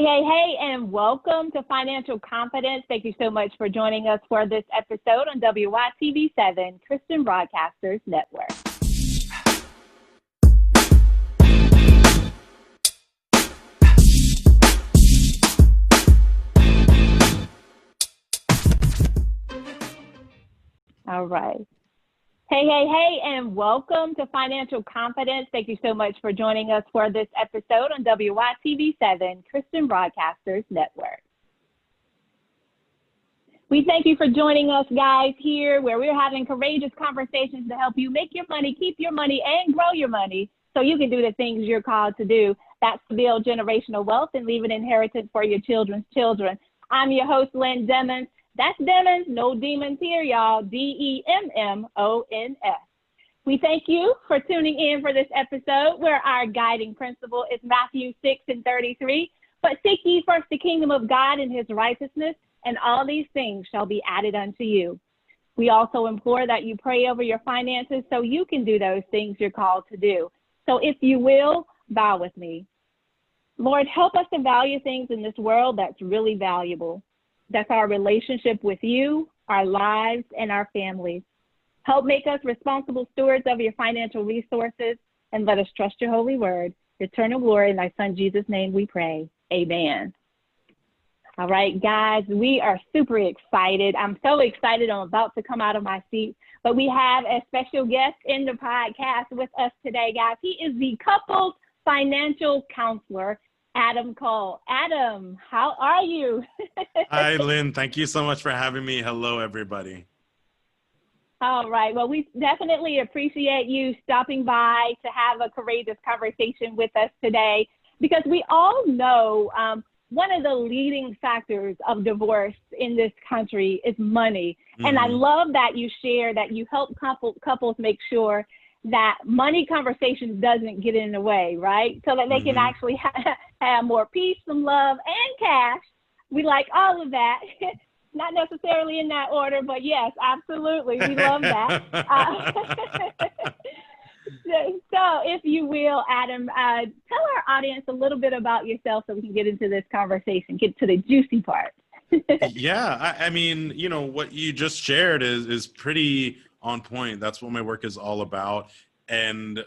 Hey, and welcome to Financial Confidence. Thank you so much for joining us for this episode on WYTV7, Christian Broadcasters Network. All right. Hey, and welcome to Financial Confidence. Thank you so much for joining us for this episode on WYTV7, Christian Broadcasters Network. We thank you for joining us, guys, here where we're having courageous conversations to help you make your money, keep your money, and grow your money so you can do the things you're called to do. That's to build generational wealth and leave an inheritance for your children's children. I'm your host, Lynn Demmons. That's Demmons, no demons here, y'all, Demmons. We thank you for tuning in for this episode where our guiding principle is Matthew 6:33. But seek ye first the kingdom of God and his righteousness, and all these things shall be added unto you. We also implore that you pray over your finances so you can do those things you're called to do. So if you will, bow with me. Lord, help us to value things in this world that's really valuable. That's our relationship with you, our lives, and our families. Help make us responsible stewards of your financial resources, and let us trust your holy word. Eternal glory in thy son Jesus' name we pray. Amen. All right, guys, we are super excited. I'm so excited. I'm about to come out of my seat, but we have a special guest in the podcast with us today, guys. He is the couples financial counselor, Adam Kol. Adam, how are you? Hi, Lynn. Thank you so much for having me. Hello, everybody. All right. Well, we definitely appreciate you stopping by to have a courageous conversation with us today, because we all know one of the leading factors of divorce in this country is money. Mm-hmm. And I love that you share that you help couples make sure that money conversation doesn't get in the way, right? So that they can actually have more peace, some love, and cash. We like all of that. Not necessarily in that order, but yes, absolutely. We love that. So if you will, Adam, tell our audience a little bit about yourself so we can get into this conversation, get to the juicy part. Yeah, I mean, you know, what you just shared is pretty on point. That's what my work is all about. And,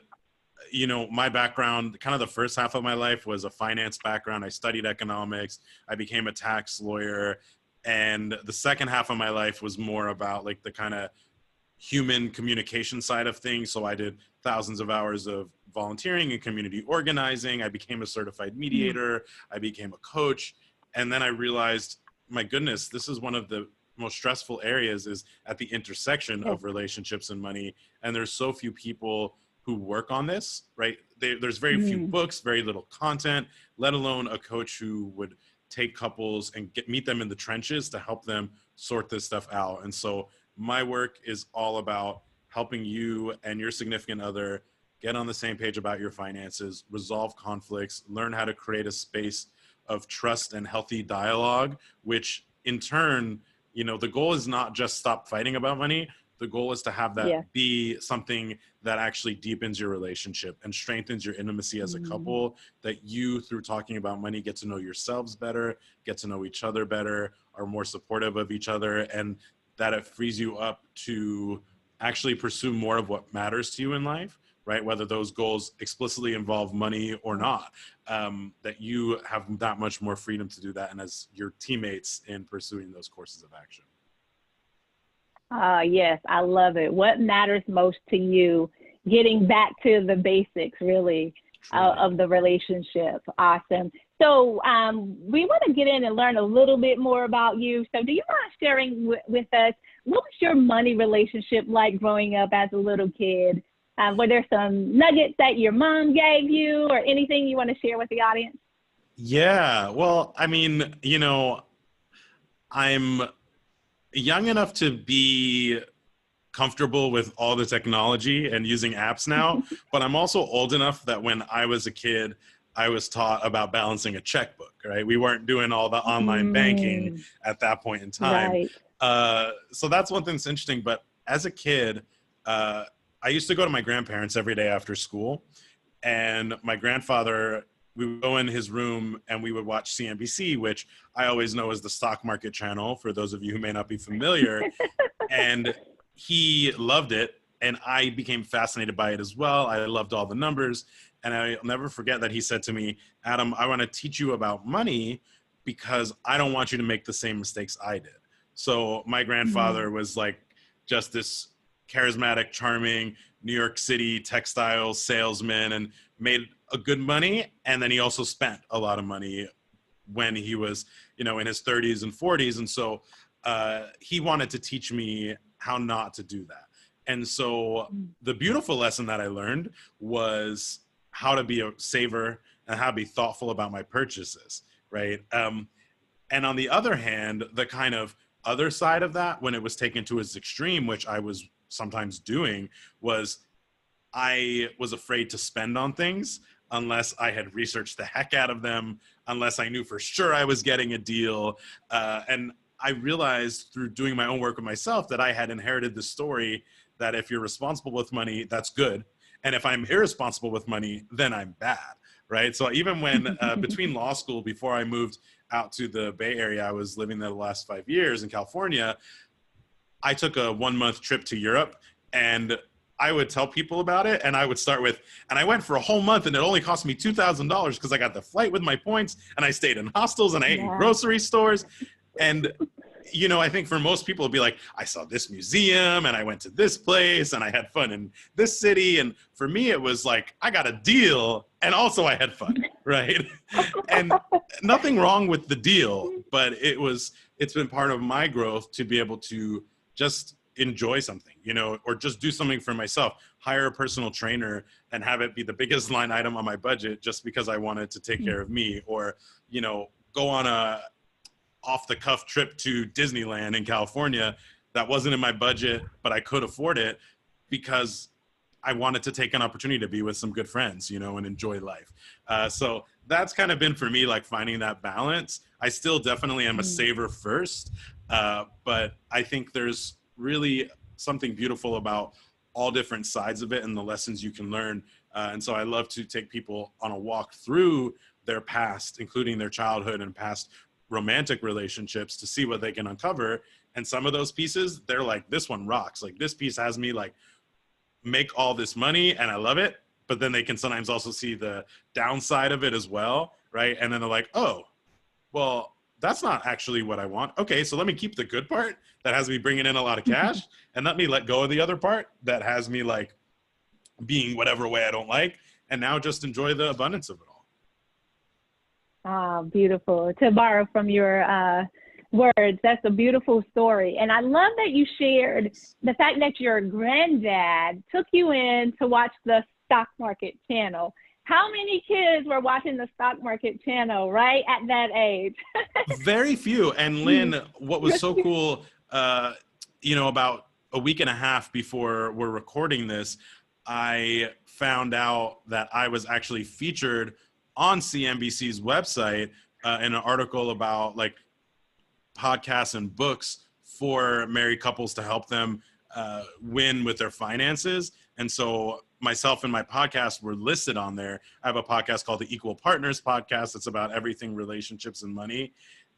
you know, my background, kind of the first half of my life was a finance background. I studied economics. I became a tax lawyer. And the second half of my life was more about like the kind of human communication side of things. So I did thousands of hours of volunteering and community organizing. I became a certified mediator. I became a coach. And then I realized, my goodness, this is one of the most stressful areas, is at the intersection of relationships and money. And there's so few people who work on this, right? There's very few books, very little content, let alone a coach who would take couples and meet them in the trenches to help them sort this stuff out. And so my work is all about helping you and your significant other get on the same page about your finances, resolve conflicts, learn how to create a space of trust and healthy dialogue, which in turn, you know, the goal is not just stop fighting about money. The goal is to have that be something that actually deepens your relationship and strengthens your intimacy as a couple, that you, through talking about money, get to know yourselves better, get to know each other better, are more supportive of each other, and that it frees you up to actually pursue more of what matters to you in life, right? Whether those goals explicitly involve money or not, that you have that much more freedom to do that, and as your teammates in pursuing those courses of action. Yes, I love it. What matters most to you, getting back to the basics, really, of the relationship. Awesome. So we want to get in and learn a little bit more about you. So do you mind sharing with us, what was your money relationship like growing up as a little kid? Were there some nuggets that your mom gave you, or anything you want to share with the audience? Yeah, well, I mean, you know, I'm young enough to be comfortable with all the technology and using apps now, but I'm also old enough that when I was a kid, I was taught about balancing a checkbook, right? We weren't doing all the online banking at that point in time. Right. So that's one thing that's interesting. But as a kid, I used to go to my grandparents every day after school, and my grandfather we would go in his room and we would watch CNBC, which I always know is the stock market channel for those of you who may not be familiar. And he loved it. And I became fascinated by it as well. I loved all the numbers. And I'll never forget that he said to me, Adam, I want to teach you about money because I don't want you to make the same mistakes I did. So my grandfather was like just this charismatic, charming New York City textile salesman and made a good money. And then he also spent a lot of money when he was, you know, in his 30s and 40s. And so he wanted to teach me how not to do that. And so the beautiful lesson that I learned was how to be a saver and how to be thoughtful about my purchases, right? And on the other hand, the kind of other side of that, when it was taken to its extreme, which I was sometimes doing, was I was afraid to spend on things unless I had researched the heck out of them, unless I knew for sure I was getting a deal. And I realized through doing my own work with myself that I had inherited the story that if you're responsible with money, that's good. And if I'm irresponsible with money, then I'm bad, right? So even when between law school, before I moved out to the Bay Area, I was living there the last 5 years in California, I took a 1 month trip to Europe and I would tell people about it. And I would start with, and I went for a whole month and it only cost me $2,000 because I got the flight with my points and I stayed in hostels and I ate in grocery stores. And you know, I think for most people it'd be like, I saw this museum and I went to this place and I had fun in this city. And for me, it was like, I got a deal and also I had fun, right? And nothing wrong with the deal, but it's been part of my growth to be able to just enjoy something, you know, or just do something for myself, hire a personal trainer and have it be the biggest line item on my budget just because I wanted to take care of me, or, you know, go on a off-the-cuff trip to Disneyland in California that wasn't in my budget, but I could afford it because I wanted to take an opportunity to be with some good friends, you know, and enjoy life. So that's kind of been for me, like finding that balance. I still definitely am a saver first, but I think there's really something beautiful about all different sides of it and the lessons you can learn. And so I love to take people on a walk through their past, including their childhood and past romantic relationships, to see what they can uncover. And some of those pieces, they're like, this one rocks. Like this piece has me like make all this money and I love it. But then they can sometimes also see the downside of it as well, right? And then they're like, oh, well, that's not actually what I want. Okay, so let me keep the good part that has me bringing in a lot of cash and let me let go of the other part that has me like being whatever way I don't like, and now just enjoy the abundance of it all. Ah, beautiful. To borrow from your words, that's a beautiful story. And I love that you shared the fact that your granddad took you in to watch the stock market channel. How many kids were watching the stock market channel right at that age? Very few. And Lynn, what was so cool, you know, about a week and a half before we're recording this, I found out that I was actually featured on CNBC's website in an article about like podcasts and books for married couples to help them win with their finances. And so myself and my podcast were listed on there. I have a podcast called the Equal Partners Podcast. It's about everything relationships and money.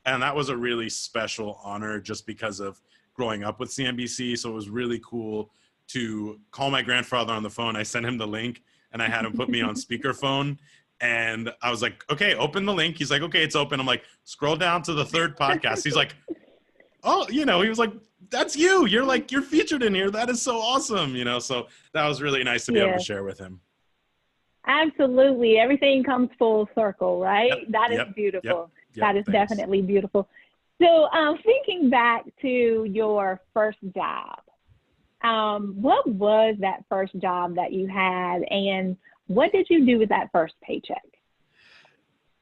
And that was a really special honor just because of growing up with CNBC. So it was really cool to call my grandfather on the phone. I sent him the link and I had him put me on speakerphone. And I was like, okay, open the link. He's like, okay, it's open. I'm like, scroll down to the third podcast. He's like, oh, you know, he was like, that's you. You're featured in here. That is so awesome. You know, so that was really nice to be able to share with him. Absolutely. Everything comes full circle, right? Yep, that is beautiful. That is definitely beautiful. So thinking back to your first job, what was that first job that you had, and what did you do with that first paycheck?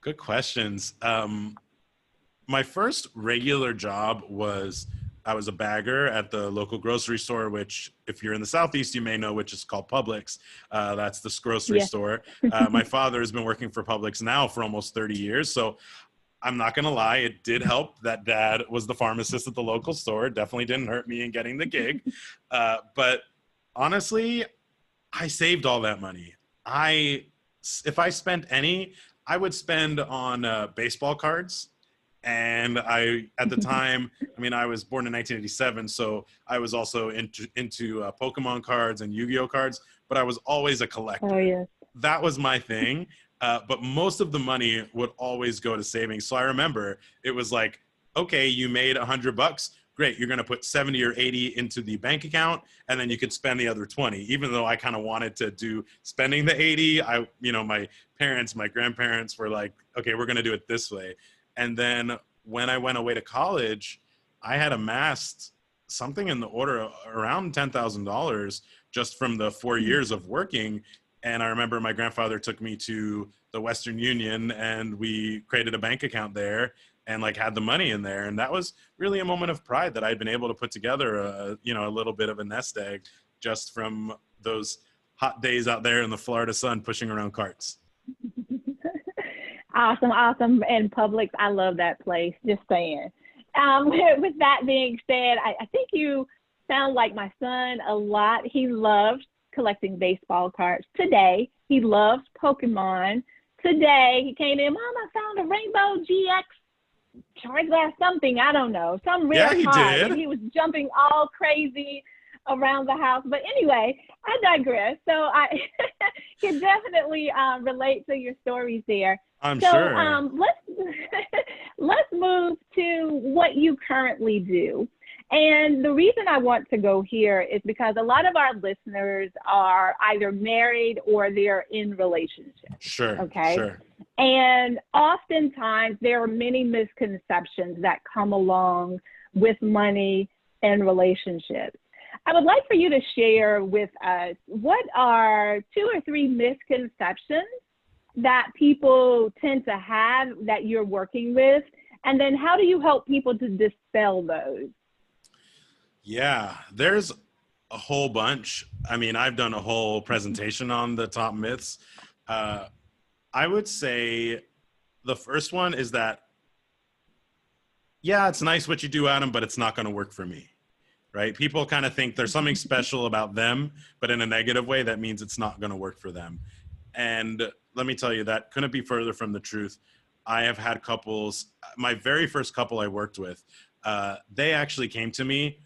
Good questions. My first regular job was, I was a bagger at the local grocery store, which if you're in the Southeast, you may know, which is called Publix. That's this grocery store. My father has been working for Publix now for almost 30 years. So I'm not going to lie, it did help that dad was the pharmacist at the local store. It definitely didn't hurt me in getting the gig. But honestly, I saved all that money. If I spent any, I would spend on baseball cards. And at the time, I mean, I was born in 1987, so I was also into Pokemon cards and Yu-Gi-Oh cards, but I was always a collector. Oh, yes. That was my thing. But most of the money would always go to savings. So I remember it was like, okay, you made $100. Great. You're going to put 70 or 80 into the bank account, and then you could spend the other 20. Even though I kind of wanted to do spending the 80, my parents, my grandparents were like, okay, we're going to do it this way. And then when I went away to college, I had amassed something in the order of around $10,000 just from the 4 years of working. And I remember my grandfather took me to the Western Union, and we created a bank account there and like had the money in there. And that was really a moment of pride that I'd been able to put together a little bit of a nest egg just from those hot days out there in the Florida sun pushing around carts. Awesome. And Publix, I love that place, just saying. With that being said, I think you sound like my son a lot. He loves collecting baseball cards. Today, he loves Pokemon. Today, he came in, Mom, I found a Rainbow GX Charizard something, I don't know, some rare card. And he was jumping all crazy around the house. But anyway, I digress. So I can definitely relate to your stories there. I'm sure. Let's move to what you currently do. And the reason I want to go here is because a lot of our listeners are either married or they're in relationships. Sure. Okay. Sure. And oftentimes there are many misconceptions that come along with money and relationships. I would like for you to share with us what are 2 or 3 misconceptions that people tend to have that you're working with, and then how do you help people to dispel those? Yeah, there's a whole bunch. I mean, I've done a whole presentation on the top myths. I would say the first one is that, yeah, it's nice what you do, Adam, but it's not going to work for me, right? People kind of think there's something special about them, but in a negative way, that means it's not going to work for them. And let me tell you, that couldn't be further from the truth. I have had couples, my very first couple I worked with, they actually came to me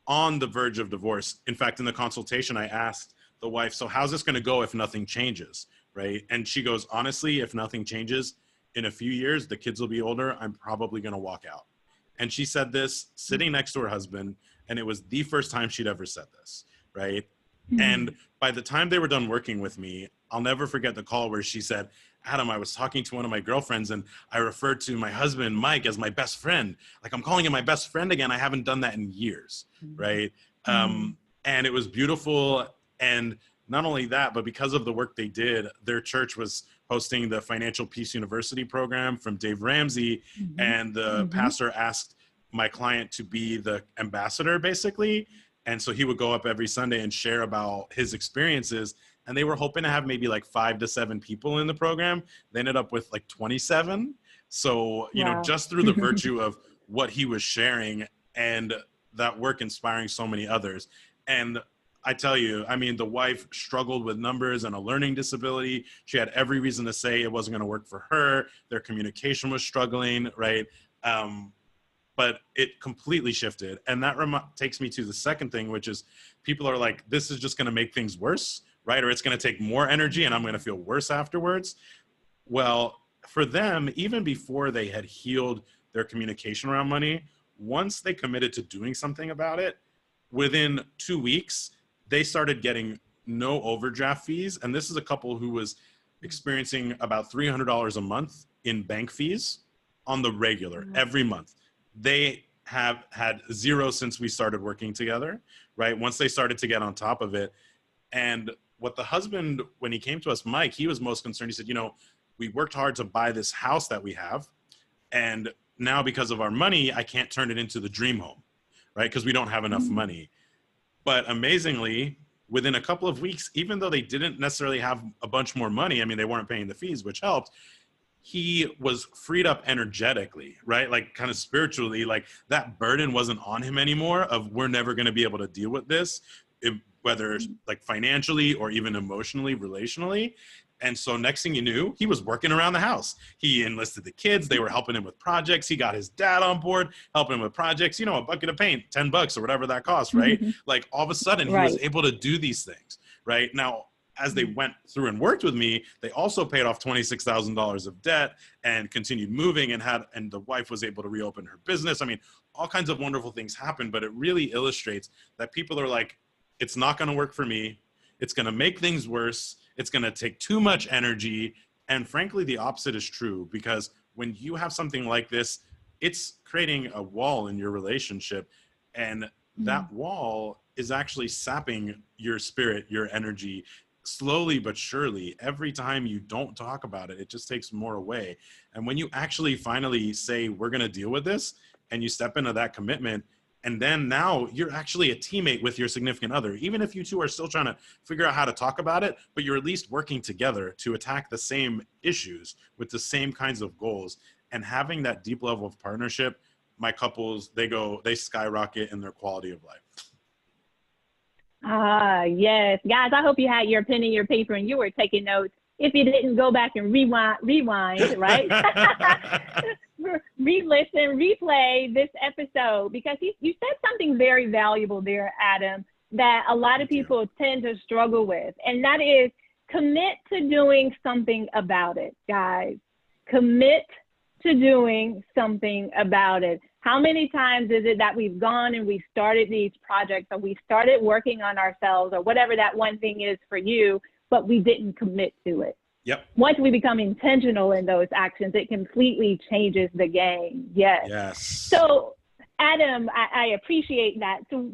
on the verge of divorce. In fact, in the consultation, I asked the wife, so how's this going to go if nothing changes, right? And she goes, honestly, if nothing changes, in a few years, the kids will be older, I'm probably going to walk out. And she said this sitting next to her husband, and it was the first time she'd ever said this, right? Mm-hmm. And by the time they were done working with me, I'll never forget the call where she said, Adam, I was talking to one of my girlfriends and I referred to my husband, Mike, as my best friend. Like, I'm calling him my best friend again. I haven't done that in years, right? Mm-hmm. And it was beautiful. And not only that, but because of the work they did, their church was hosting the Financial Peace University program from Dave Ramsey. Mm-hmm. And the pastor asked my client to be the ambassador, basically. And so he would go up every Sunday and share about his experiences. And they were hoping to have maybe like 5 to 7 people in the program. They ended up with like 27. So, you know, just through the virtue of what he was sharing and that work inspiring so many others. And I tell you, I mean, the wife struggled with numbers and a learning disability. She had every reason to say it wasn't going to work for her. Their communication was struggling, right? But it completely shifted. And that takes me to the second thing, which is people are like, this is just going to make things worse, right? Or it's going to take more energy and I'm going to feel worse afterwards. Well, for them, even before they had healed their communication around money, once they committed to doing something about it, within 2 weeks, they started getting no overdraft fees. And this is a couple who was experiencing about $300 a month in bank fees on the regular every month. They have had zero since we started working together, right? Once they started to get on top of it. And what the husband, when he came to us, Mike, he was most concerned. He said, you know, we worked hard to buy this house that we have. And now because of our money, I can't turn it into the dream home, right? Because we don't have enough money. But amazingly, within a couple of weeks, even though they didn't necessarily have a bunch more money, I mean, they weren't paying the fees, which helped, he was freed up energetically, right? Like kind of spiritually, like that burden wasn't on him anymore of we're never going to be able to deal with this, whether like financially or even emotionally, relationally. And so next thing you knew, he was working around the house. He enlisted the kids. They were helping him with projects. He got his dad on board, helping him with projects, you know, a bucket of paint, $10 or whatever that costs, right? Like all of a sudden he was able to do these things, right? Now, as they went through and worked with me, they also paid off $26,000 of debt and continued moving, and the wife was able to reopen her business. I mean, all kinds of wonderful things happened, but it really illustrates that people are like, it's not going to work for me. It's going to make things worse. It's going to take too much energy. And frankly, the opposite is true, because when you have something like this, it's creating a wall in your relationship. And that wall is actually sapping your spirit, your energy, slowly but surely. Every time you don't talk about it, it just takes more away. And when you actually finally say, we're going to deal with this, and you step into that commitment, and then now you're actually a teammate with your significant other, even if you two are still trying to figure out how to talk about it, but you're at least working together to attack the same issues with the same kinds of goals. And having that deep level of partnership, my couples, they skyrocket in their quality of life. Yes. Guys, I hope you had your pen and your paper and you were taking notes. If you didn't, go back and rewind, right? Re-listen, replay this episode, because you said something very valuable there, Adam, that a lot of people tend to struggle with, and that is commit to doing something about it, guys. Commit to doing something about it. How many times is it that we've gone and we started these projects, or we started working on ourselves, or whatever that one thing is for you, but we didn't commit to it? Yep. Once we become intentional in those actions, it completely changes the game. Yes. Yes. So, Adam, I appreciate that. So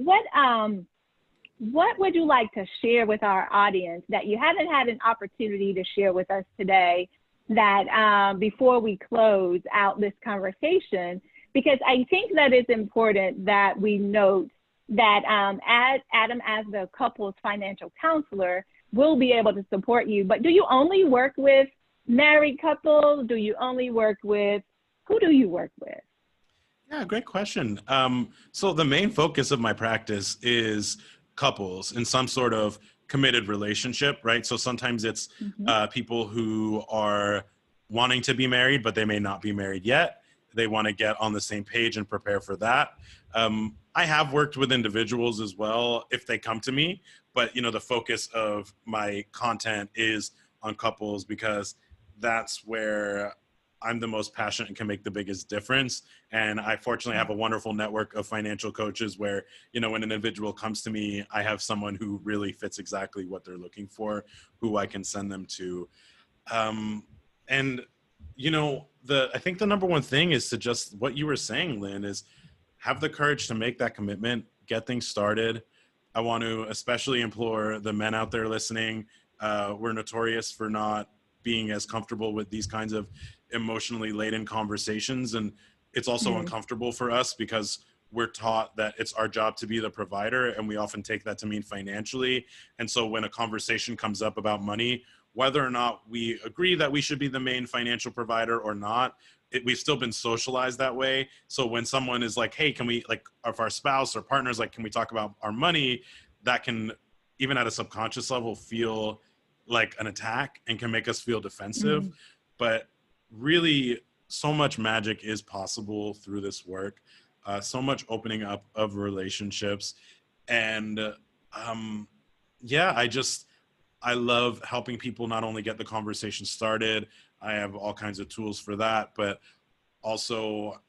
what would you like to share with our audience that you haven't had an opportunity to share with us today, that before we close out this conversation? Because I think that it's important that we note that as Adam, as the couple's financial counselor, will be able to support you. But do you only work with married couples? Do you only work with, who do you work with? Yeah, great question. So the main focus of my practice is couples in some sort of committed relationship, right? So sometimes it's people who are wanting to be married, but they may not be married yet. They want to get on the same page and prepare for that. I have worked with individuals as well if they come to me, but you know, the focus of my content is on couples, because that's where I'm the most passionate and can make the biggest difference. And I fortunately have a wonderful network of financial coaches where, you know, when an individual comes to me, I have someone who really fits exactly what they're looking for, who I can send them to. And, you know, I think the number one thing is to just, what you were saying, Lynn, is have the courage to make that commitment, get things started. I want to especially implore the men out there listening. We're notorious for not being as comfortable with these kinds of emotionally laden conversations. And it's also uncomfortable for us because we're taught that it's our job to be the provider, and we often take that to mean financially. And so when a conversation comes up about money, whether or not we agree that we should be the main financial provider or not, we've still been socialized that way. So when someone is like, hey, can we, like, if our spouse or partners, like, can we talk about our money, that can, even at a subconscious level, feel like an attack and can make us feel defensive. But really, so much magic is possible through this work. So much opening up of relationships. And yeah, I love helping people not only get the conversation started. I have all kinds of tools for that, but also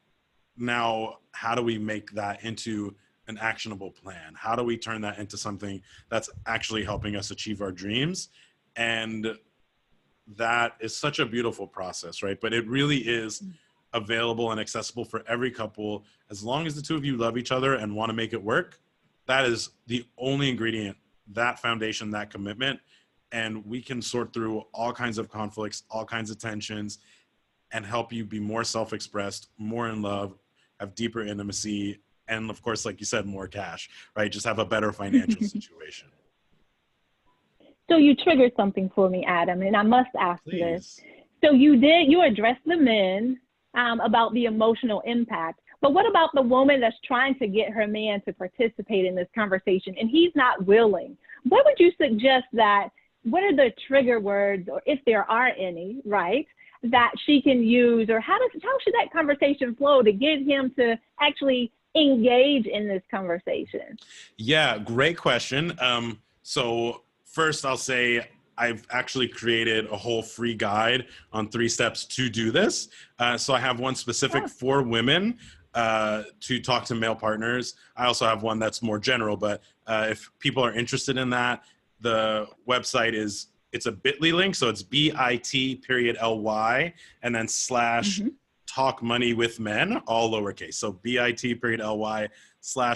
now, how do we make that into an actionable plan? How do we turn that into something that's actually helping us achieve our dreams? And that is such a beautiful process, right? But it really is available and accessible for every couple. As long as the two of you love each other and want to make it work, that is the only ingredient, that foundation, that commitment. And we can sort through all kinds of conflicts, all kinds of tensions, and help you be more self-expressed, more in love, have deeper intimacy, and of course, like you said, more cash, right? Just have a better financial situation. So you triggered something for me, Adam, and I must ask this. So you addressed the men about the emotional impact, but what about the woman that's trying to get her man to participate in this conversation and he's not willing? What would you suggest that what are the trigger words, or if there are any, right, that she can use, or how should that conversation flow to get him to actually engage in this conversation? Yeah, great question. So first I'll say I've actually created a whole free guide on 3 steps to do this. So I have one specific for women to talk to male partners. I also have one that's more general, but if people are interested in that, the website it's a bit.ly link. So it's bit.ly and then / talk money with men, all lowercase. So bit.ly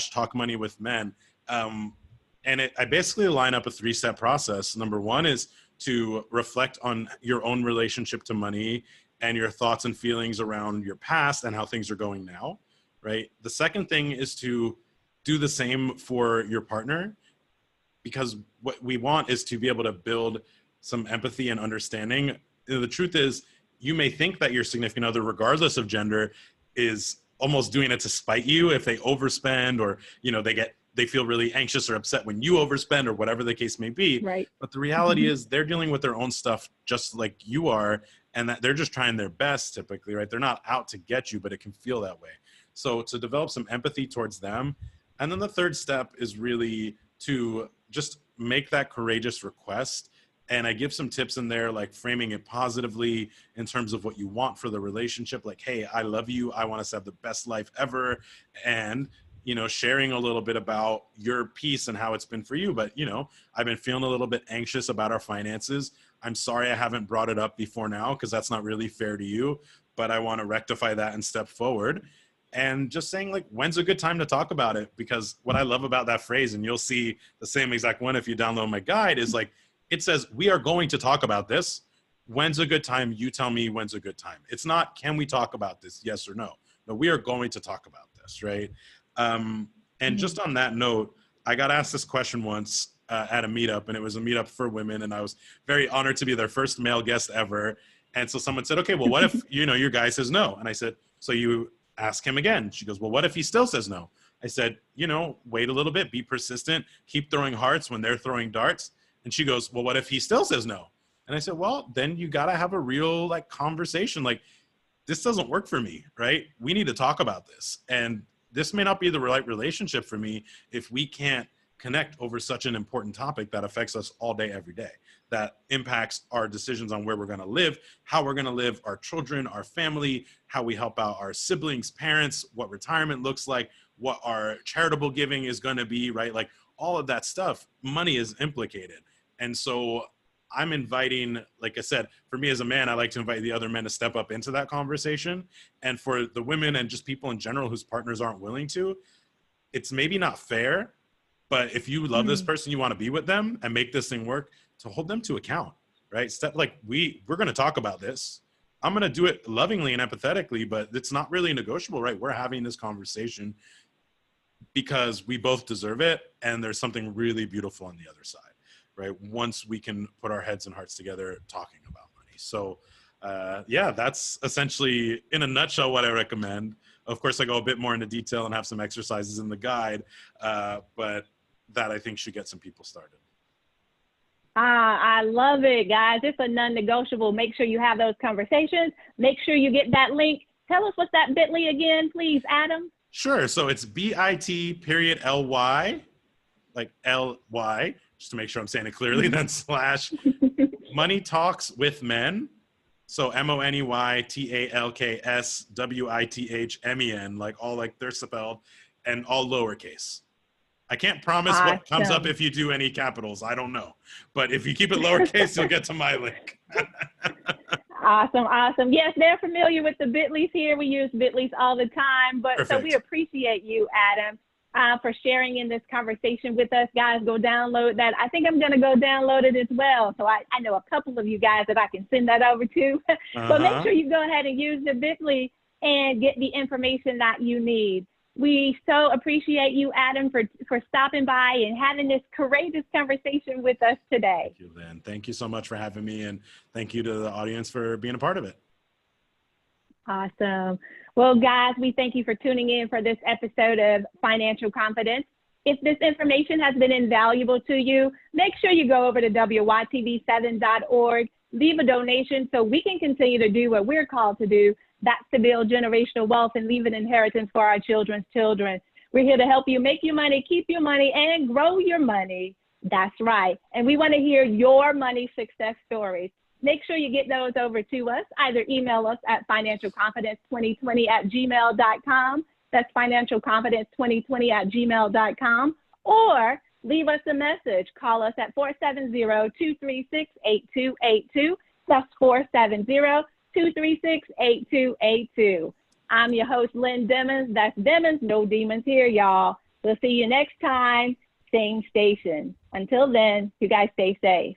/ talk money with men. And I basically line up a 3-step process. Number 1 is to reflect on your own relationship to money and your thoughts and feelings around your past and how things are going now, right? The second thing is to do the same for your partner, because what we want is to be able to build some empathy and understanding. The truth is, you may think that your significant other, regardless of gender, is almost doing it to spite you if they overspend, or they feel really anxious or upset when you overspend, or whatever the case may be. Right. But the reality is they're dealing with their own stuff just like you are, and that they're just trying their best typically, right? They're not out to get you, but it can feel that way. So to develop some empathy towards them. And then the third step is really to just make that courageous request. And I give some tips in there, like framing it positively in terms of what you want for the relationship. Like, hey, I love you. I want us to have the best life ever. And, sharing a little bit about your piece and how it's been for you. But, I've been feeling a little bit anxious about our finances. I'm sorry I haven't brought it up before now, because that's not really fair to you. But I want to rectify that and step forward. And just saying, like, when's a good time to talk about it? Because what I love about that phrase, and you'll see the same exact one if you download my guide, is like, it says, we are going to talk about this. When's a good time? You tell me when's a good time. It's not, can we talk about this? Yes or no. No, we are going to talk about this, right? And just on that note, I got asked this question once at a meetup, and it was a meetup for women, and I was very honored to be their first male guest ever. And so someone said, okay, well, what if, your guy says no? And I said, so you ask him again. She goes, well, what if he still says no? I said, wait a little bit, be persistent, keep throwing hearts when they're throwing darts. And she goes, well, what if he still says no? And I said, well, then you got to have a real conversation. Like, this doesn't work for me, right? We need to talk about this. And this may not be the right relationship for me if we can't connect over such an important topic that affects us all day, every day, that impacts our decisions on where we're going to live, how we're going to live, our children, our family, how we help out our siblings, parents, what retirement looks like, what our charitable giving is going to be, right? Like, all of that stuff, money is implicated. And so I'm inviting, like I said, for me as a man, I like to invite the other men to step up into that conversation. And for the women and just people in general whose partners aren't willing to, it's maybe not fair, but if you love this person, you want to be with them and make this thing work, to hold them to account, right? We're going to talk about this. I'm going to do it lovingly and empathetically, but it's not really negotiable, right? We're having this conversation because we both deserve it. And there's something really beautiful on the other side, right? Once we can put our heads and hearts together talking about money. So yeah, that's essentially in a nutshell what I recommend. Of course, I go a bit more into detail and have some exercises in the guide, but that I think should get some people started. I love it, guys. It's a non-negotiable. Make sure you have those conversations. Make sure you get that link. Tell us what's that bit.ly again, please, Adam. Sure. So it's bit.ly, like L-Y, just to make sure I'm saying it clearly, then / money talks with men. So MONEYTALKSWITHMEN, like all like they're spelled, and all lowercase. I can't promise what comes up if you do any capitals. I don't know. But if you keep it lowercase, you'll get to my link. Awesome. Yes, they're familiar with the bit.lys here. We use bit.lys all the time. But Perfect. So we appreciate you, Adam, for sharing in this conversation with us. Guys, go download that. I think I'm going to go download it as well. So I know a couple of you guys that I can send that over to. But make sure you go ahead and use the bit.ly and get the information that you need. We so appreciate you, Adam, for stopping by and having this courageous conversation with us today. Thank you, Lynn. Thank you so much for having me, and thank you to the audience for being a part of it. Awesome. Well, guys, we thank you for tuning in for this episode of Financial Confidence. If this information has been invaluable to you, make sure you go over to WYTV7.org, leave a donation so we can continue to do what we're called to do. That's to build generational wealth and leave an inheritance for our children's children. We're here to help you make your money, keep your money, and grow your money. That's right. And we want to hear your money success stories. Make sure you get those over to us. Either email us at financialconfidence2020@gmail.com. That's financialconfidence2020@gmail.com. Or leave us a message. Call us at 470-236-8282. That's 470-236-8282. I'm your host, Lynn Demons. That's Demons, no demons here, y'all. We'll see you next time, same station. Until then, you guys stay safe.